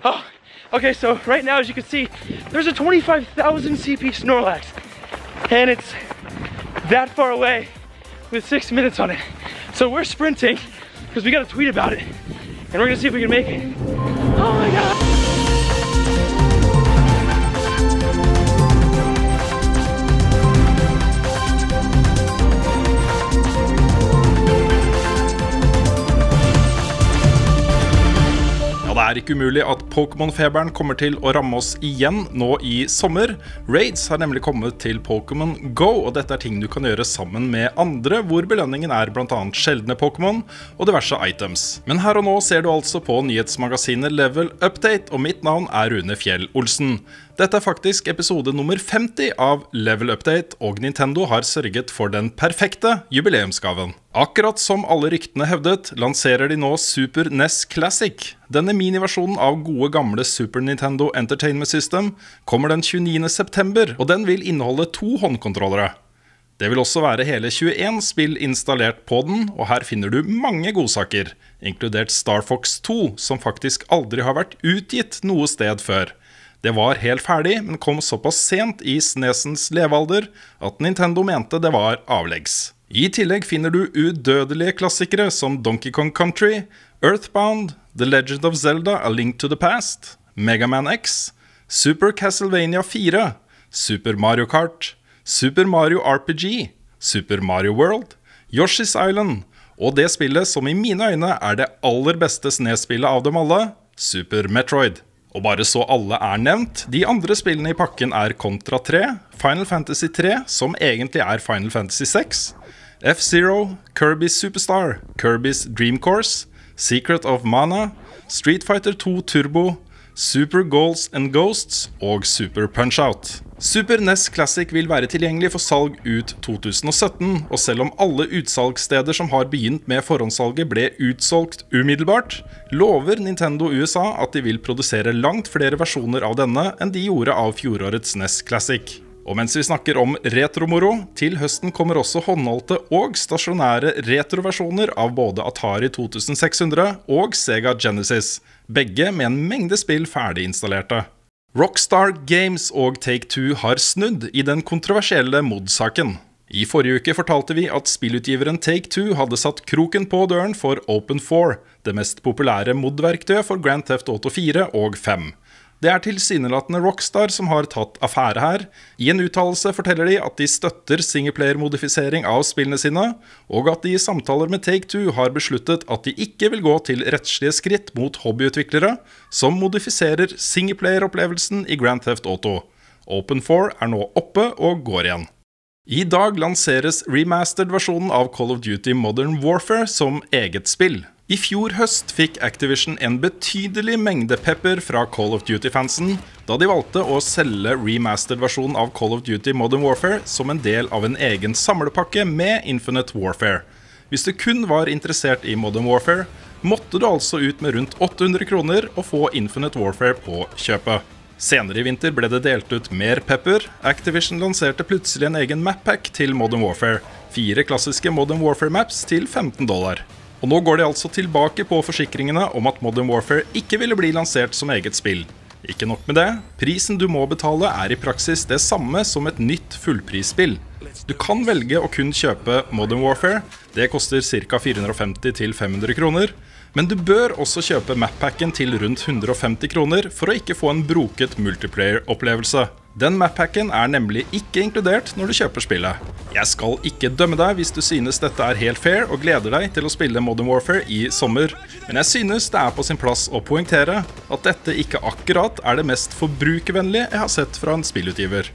Oh, okay, so right now, as you can see, there's a 25,000 CP Snorlax, and it's that far away with 6 minutes on it. So we're sprinting, because we got to tweet about it, and we're gonna see if we can make it. Oh my God. Det er ikke umulig at Pokémon-feberen kommer til å ramme oss igjen nå i sommer. Raids har nemlig kommet til Pokémon Go, og dette er ting du kan gjøre sammen med andre, hvor belønningen er blant annet sjeldne Pokémon og diverse items. Men her og nå ser du altså på nyhetsmagasinet Level Update, og mitt navn er Rune Fjell Olsen. Dette er faktisk episode nummer 50 av Level Update, og Nintendo har sørget for den perfekte jubileumsgaven. Akkurat som alle ryktene hevdet, lanserer de nå Super NES Classic. Denne miniversjonen av gode gamle Super Nintendo Entertainment System kommer den 29. september, og den vil inneholde 2 håndkontrollere. Det vil også være hele 21 spill installert på den, og her finner du mange godsaker, inkludert Star Fox 2, som faktisk aldri har vært utgitt noe sted før. Det var helt ferdig, men kom såpass sent i SNESens levealder at Nintendo mente det var avleggs. I tillegg finner du udødelige klassikere som Donkey Kong Country, Earthbound, The Legend of Zelda A Link to the Past, Mega Man X, Super Castlevania 4, Super Mario Kart, Super Mario RPG, Super Mario World, Yoshi's Island, og det spillet som i mine øyne er det aller beste SNES-spillet av dem alle, Super Metroid. Og bare så alle er nevnt, de andre spillene i pakken er Contra 3, Final Fantasy 3, som egentlig er Final Fantasy 6, F-Zero, Kirby's Superstar, Kirby's Dream Course, Secret of Mana, Street Fighter 2 Turbo, Super Goals and Ghosts og Super Punch-Out. Super NES Classic vil være tilgjengelig for salg ut 2017, og selv om alle utsalgssteder som har begynt med forhåndssalget ble utsolgt umiddelbart, lover Nintendo USA at de vil produsere langt flere versjoner av denne enn de gjorde av fjorårets NES Classic. Og mens vi snakker om retromoro, til høsten kommer også håndholdte og stasjonære retroversjoner av både Atari 2600 og Sega Genesis, begge med en mengde spill ferdig installerte. Rockstar Games og Take-Two har snudd i den kontroversielle MOD-saken. I forrige uke fortalte vi at spillutgiveren Take-Two hadde satt kroken på døren for Open 4, det mest populære MOD-verktøyet for Grand Theft Auto 4 og 5. Det er tilsynelatende Rockstar som har tatt affære her. I en uttalelse forteller de at de støtter singleplayer-modifisering av spillene sine, og at de i samtaler med Take-Two har besluttet at de ikke vil gå til rettslige skritt mot hobbyutviklere som modifiserer singleplayer-opplevelsen i Grand Theft Auto. Open 4 er nå oppe og går igjen. I dag lanseres Remastered-versjonen av Call of Duty Modern Warfare som eget spill. I fjor høst fikk Activision en betydelig mengde pepper fra Call of Duty-fansen, da de valgte å selge Remastered-versjonen av Call of Duty Modern Warfare som en del av en egen samlepakke med Infinite Warfare. Hvis du kun var interessert i Modern Warfare, måtte du altså ut med rundt 800 kroner og få Infinite Warfare på kjøpet. Senere i vinter ble det delt ut mer pepper. Activision lanserte plutselig en egen map-pack til Modern Warfare, 4 klassiske Modern Warfare-maps til $15. Og nå går de altså tilbake på forsikringene om at Modern Warfare ikke ville bli lansert som eget spill. Ikke nok med det, prisen du må betale er i praksis det samme som et nytt fullprisspill. Du kan velge å kun kjøpe Modern Warfare, det koster ca. 450 til 500 kroner, men du bør også kjøpe map-packen til rundt 150 kroner for å ikke få en broket multiplayer-opplevelse. Den map-packen er nemlig ikke inkludert når du kjøper spillet. Jeg skal ikke dømme deg hvis du synes dette er helt fair og gleder deg til å spille Modern Warfare i sommer, men jeg synes det er på sin plass å poengtere at dette ikke akkurat er det mest forbrukervennlige jeg har sett fra en spillutgiver.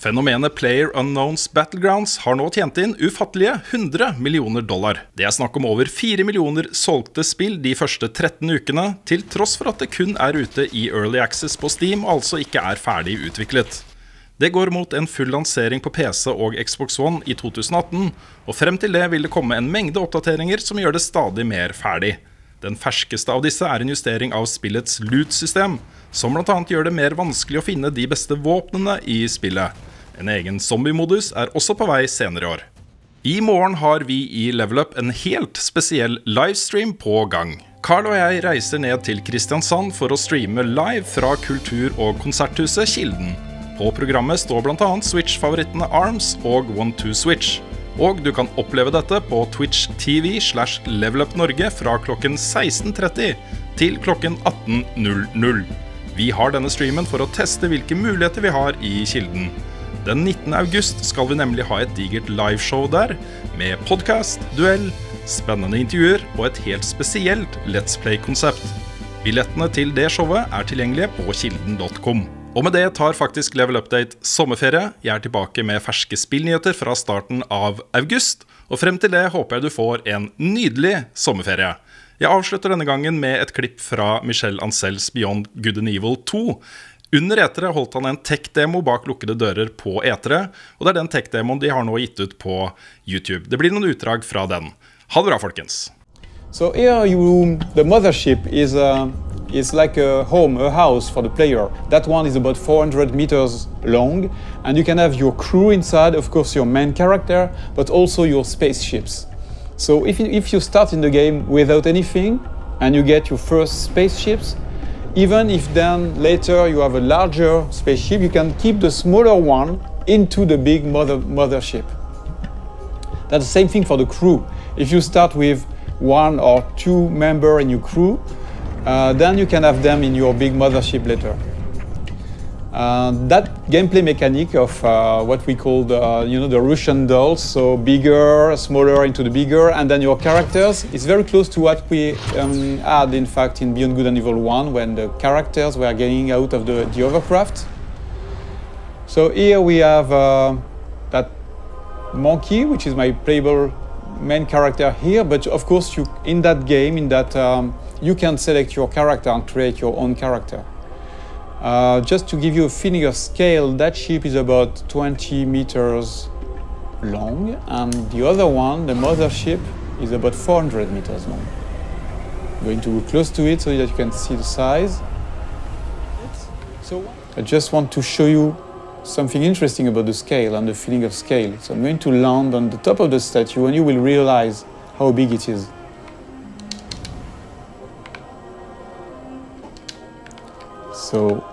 Fenomenet PlayerUnknown's Battlegrounds har nå tjent inn ufattelige $100 millioner. Det er snakk om over 4 millioner solgte spill de første 13 ukene, til tross for at det kun er ute i Early Access på Steam og altså ikke er ferdig utviklet. Det går mot en full lansering på PC og Xbox One i 2018, og frem til det vil det komme en mengde oppdateringer som gjør det stadig mer ferdig. Den ferskeste av disse er en justering av spillets loot-system, som blant annet gjør det mer vanskelig å finne de beste våpnene i spillet. En egen zombie-modus er også på vei senere i år. I morgen har vi i Level Up en helt spesiell livestream på gang. Carl og jeg reiser ned til Kristiansand for å streame live fra kultur- og konserthuset Kilden. På programmet står blant annet Switch-favorittene ARMS og One2Switch. Og du kan oppleve dette på Twitch TV/levelupnorge fra klokken 16:30 til klokken 18:00. Vi har denne streamen for å teste hvilke muligheter vi har i Kilden. Den 19. august skal vi nemlig ha et digert liveshow der, med podcast, duell, spennende intervjuer og et helt spesielt Let's Play-konsept. Billettene til det showet er tilgjengelige på kilden.com. Og med det tar faktisk Level Update sommerferie. Jeg er tilbake med ferske spillnyheter fra starten av august, og frem til det håper jeg du får en nydelig sommerferie. Jeg avslutter denne gangen med et klipp fra Michel Ancel's Beyond Good and Evil 2. Under E3 holdt han en tech-demo bak lukkede dører på E3, og det er den tech-demoen de har nå gitt ut på YouTube. Det blir noen utdrag fra den. Ha det bra, folkens! So here the mothership is like a home, a house for the player. That one is about 400 meters long, and you can have your crew inside, of course your main character, but also your spaceships. So if you start in the game without anything, and you get your first spaceships, even if then later you have a larger spaceship, you can keep the smaller one into the big mothership. That's the same thing for the crew. If you start with 1 or 2 members in your crew, then you can have them in your big mothership later. That gameplay mechanic of what we call the Russian dolls, so bigger, smaller into the bigger, and then your characters, is very close to what we had in fact in Beyond Good and Evil 1, when the characters were getting out of the hovercraft. So here we have that monkey, which is my playable main character here, but of course in that game, you can select your character and create your own character. Just to give you a feeling of scale, that ship is about 20 meters long, and the other one, the mothership, is about 400 meters long. I'm going to go close to it so that you can see the size. So I just want to show you something interesting about the scale and the feeling of scale. So I'm going to land on the top of the statue, and you will realize how big it is. So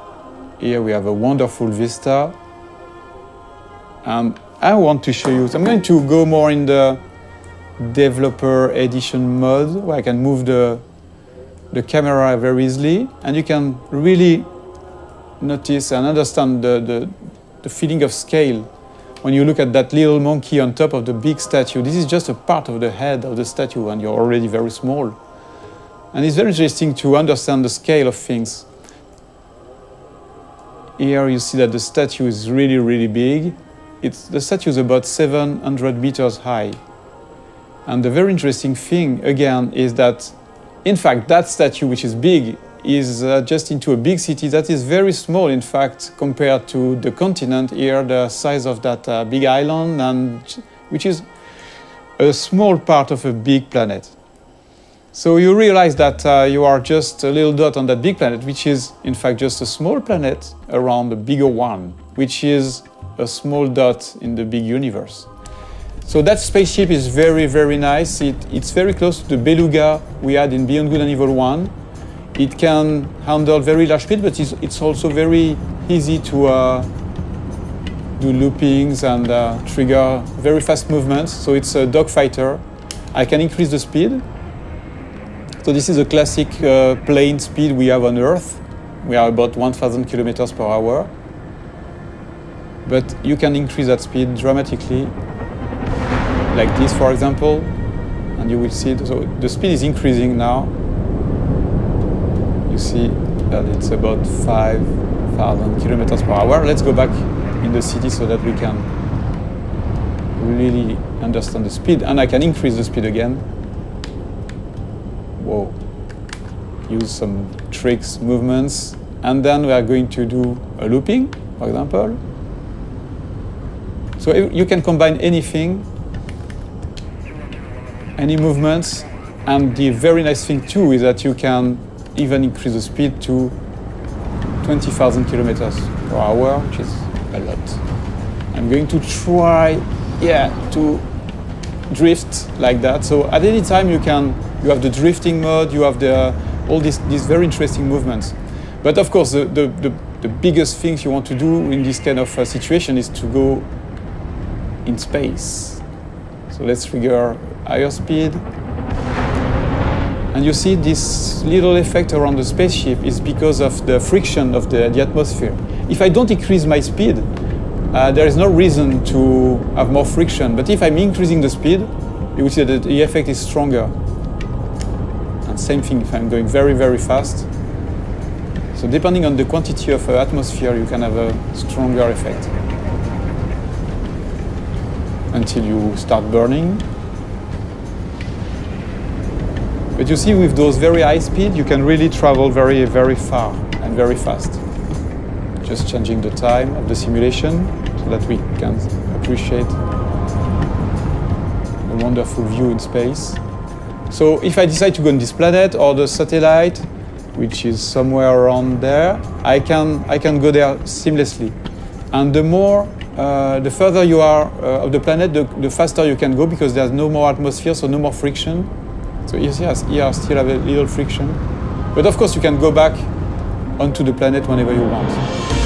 here we have a wonderful vista, and I want to show you, so I'm going to go more in the developer edition mode, where I can move the camera very easily, and you can really notice and understand the feeling of scale when you look at that little monkey on top of the big statue. This is just a part of the head of the statue, and you're already very small. And it's very interesting to understand the scale of things. Here you see that the statue is really, really big. The statue is about 700 meters high. And the very interesting thing, again, is that, in fact, that statue, which is big, is just into a big city that is very small, in fact, compared to the continent here, the size of that big island, and which is a small part of a big planet. So you realize that you are just a little dot on that big planet, which is in fact just a small planet around the bigger one, which is a small dot in the big universe. So that spaceship is very, very nice. It's very close to the Beluga we had in Beyond Good and Evil 1. It can handle very large speed, but it's also very easy to do loopings and trigger very fast movements. So it's a dogfighter. I can increase the speed. So this is a classic plane speed we have on Earth. We are about 1,000 kilometers per hour. But you can increase that speed dramatically, like this, for example, and you will see so the speed is increasing now. You see that it's about 5,000 kilometers per hour. Let's go back in the city so that we can really understand the speed, and I can increase the speed again. Whoa. Use some tricks, movements, and then we are going to do a looping, for example. So you can combine anything, any movements, and the very nice thing too is that you can even increase the speed to 20,000 kilometers per hour, which is a lot. I'm going to try, to drift like that. So at any time you have the drifting mode, you have all these very interesting movements. But of course, the biggest things you want to do in this kind of situation is to go in space. So let's trigger higher speed. And you see this little effect around the spaceship is because of the friction of the atmosphere. If I don't increase my speed, there is no reason to have more friction. But if I'm increasing the speed, you will see that the effect is stronger. And same thing if I'm going very, very fast. So depending on the quantity of atmosphere, you can have a stronger effect. Until you start burning. But you see, with those very high speed, you can really travel very, very far and very fast. Just changing the time of the simulation so that we can appreciate the wonderful view in space. So if I decide to go on this planet or the satellite, which is somewhere around there, I can go there seamlessly. And the further you are of the planet, the faster you can go because there's no more atmosphere, so no more friction. So here I still have a little friction. But of course you can go back onto the planet whenever you want.